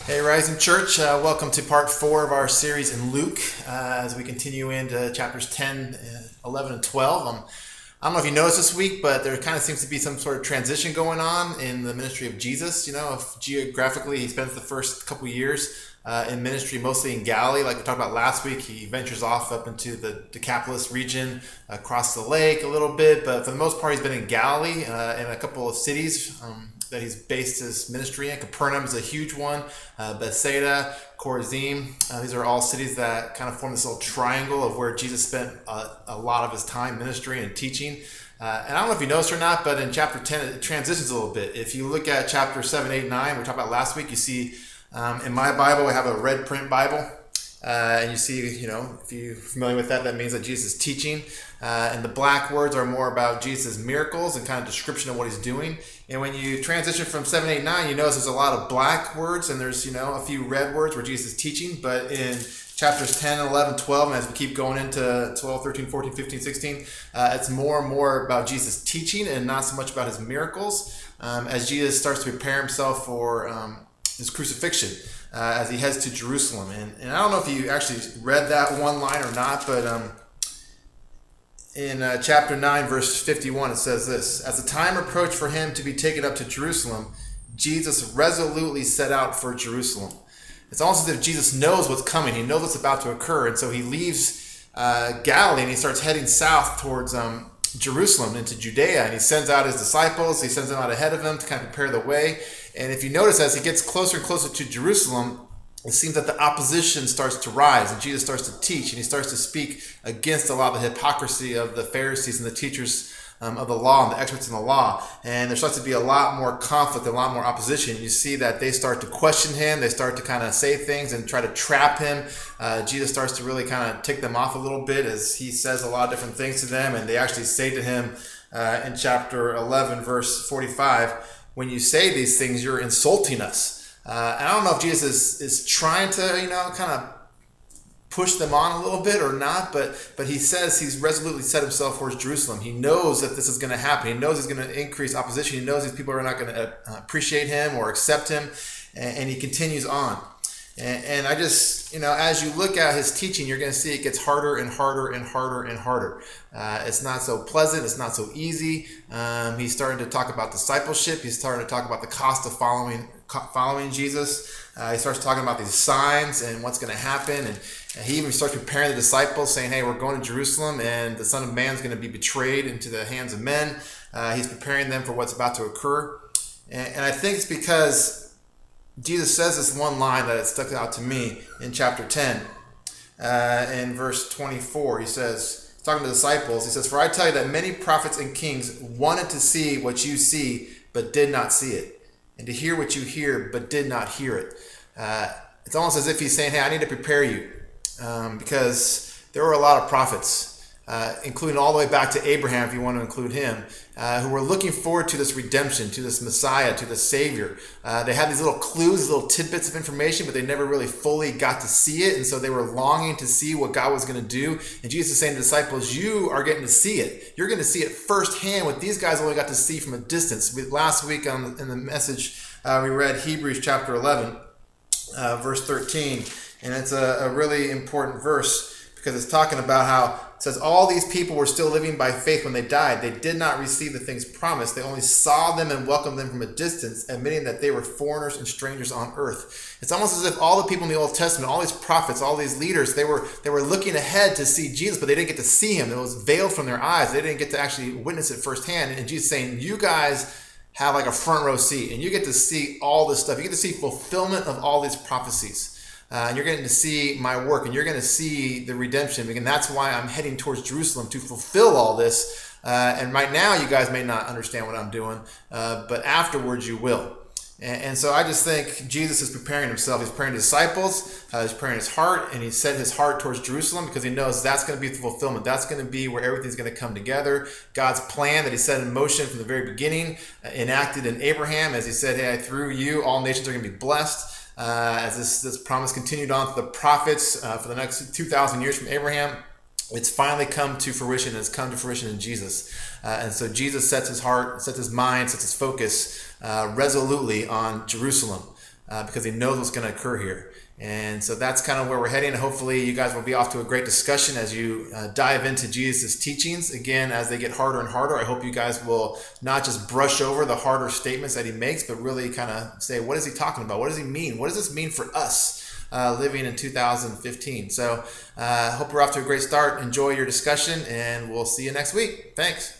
Hey, Rising Church, welcome to part 4 of our series in Luke as we continue into chapters 10, 11, and 12. I don't know if you noticed this week, but there kind of seems to be some sort of transition going on in the ministry of Jesus. You know, if geographically he spends the first couple years in ministry mostly in Galilee, like we talked about last week. He ventures off up into the Decapolis region, across the lake a little bit, but for the most part he's been in Galilee in a couple of cities that he's based his ministry in. Capernaum is a huge one. Bethsaida, Chorazim. These are all cities that kind of form this little triangle of where Jesus spent a lot of his time ministering and teaching. And I don't know if you noticed or not, but in chapter 10, it transitions a little bit. If you look at chapter 7, 8, 9, we talked about last week, you see in my Bible, we have a red print Bible. And you see, you know, if you're familiar with that, that means that Jesus is teaching. And the black words are more about Jesus' miracles and kind of description of what he's doing. And when you transition from 7, 8, 9, you notice there's a lot of black words and there's, you know, a few red words where Jesus is teaching. But in chapters 10, 11, 12, and as we keep going into 12, 13, 14, 15, 16, it's more and more about Jesus teaching and not so much about his miracles as Jesus starts to prepare himself for his crucifixion. As he heads to Jerusalem. And I don't know if you actually read that one line or not, but in chapter 9, verse 51, it says this: "As the time approached for him to be taken up to Jerusalem, Jesus resolutely set out for Jerusalem." It's almost as if Jesus knows what's coming. He knows what's about to occur. And so he leaves Galilee and he starts heading south towards Jerusalem into Judea. And he sends out his disciples. He sends them out ahead of him to kind of prepare the way. And if you notice, as he gets closer and closer to Jerusalem, it seems that the opposition starts to rise and Jesus starts to teach and he starts to speak against a lot of the hypocrisy of the Pharisees and the teachers of the law and the experts in the law. And there starts to be a lot more conflict, a lot more opposition. You see that they start to question him. They start to kind of say things and try to trap him. Jesus starts to really kind of tick them off a little bit as he says a lot of different things to them. And they actually say to him in chapter 11, verse 45, "When you say these things, you're insulting us." And I don't know if Jesus is trying to, you know, kind of push them on a little bit or not, but he says he's resolutely set himself towards Jerusalem. He knows that this is going to happen. He knows he's going to increase opposition. He knows these people are not going to appreciate him or accept him, and he continues on. And I just, you know, as you look at his teaching, you're going to see it gets harder and harder and harder and harder. It's not so pleasant. It's not so easy. He's starting to talk about discipleship. He's starting to talk about the cost of following Jesus. He starts talking about these signs and what's going to happen. And he even starts preparing the disciples, saying, hey, we're going to Jerusalem and the Son of Man is going to be betrayed into the hands of men. He's preparing them for what's about to occur. And I think it's because Jesus says this one line that stuck out to me in chapter 10. In verse 24, he says, talking to the disciples, he says, "For I tell you that many prophets and kings wanted to see what you see, but did not see it, and to hear what you hear, but did not hear it." It's almost as if he's saying, hey, I need to prepare you, because there were a lot of prophets, including all the way back to Abraham, if you want to include him, who were looking forward to this redemption, to this Messiah, to the Savior. They had these little clues, these little tidbits of information, but they never really fully got to see it. And so they were longing to see what God was going to do. And Jesus is saying to the disciples, you are getting to see it. You're going to see it firsthand, what these guys only got to see from a distance. Last week in the message, we read Hebrews chapter 11, verse 13. And it's a really important verse because it's talking about how it says all these people were still living by faith when they died. They did not receive the things promised. They only saw them and welcomed them from a distance, admitting that they were foreigners and strangers on earth. It's almost as if all the people in the Old Testament, all these prophets, all these leaders, they were looking ahead to see Jesus, but they didn't get to see him. It was veiled from their eyes. They didn't get to actually witness it firsthand. And Jesus is saying, you guys have like a front row seat, and you get to see all this stuff. You get to see fulfillment of all these prophecies. And you're getting to see my work, and you're going to see the redemption. And that's why I'm heading towards Jerusalem to fulfill all this. And right now, you guys may not understand what I'm doing, but afterwards you will. And so I just think Jesus is preparing himself. He's preparing his disciples. He's preparing his heart, and he set his heart towards Jerusalem because he knows that's going to be the fulfillment. That's going to be where everything's going to come together. God's plan that he set in motion from the very beginning, enacted in Abraham, as he said, hey, through you, all nations are going to be blessed. As this promise continued on to the prophets for the next 2,000 years from Abraham, it's finally come to fruition. It's come to fruition in Jesus. And so Jesus sets his heart, sets his mind, sets his focus resolutely on Jerusalem. because he knows what's going to occur here. And so that's kind of where we're heading. Hopefully you guys will be off to a great discussion as you dive into Jesus' teachings. Again, as they get harder and harder, I hope you guys will not just brush over the harder statements that he makes, but really kind of say, what is he talking about? What does he mean? What does this mean for us living in 2015? So hope we're off to a great start. Enjoy your discussion, and we'll see you next week. Thanks.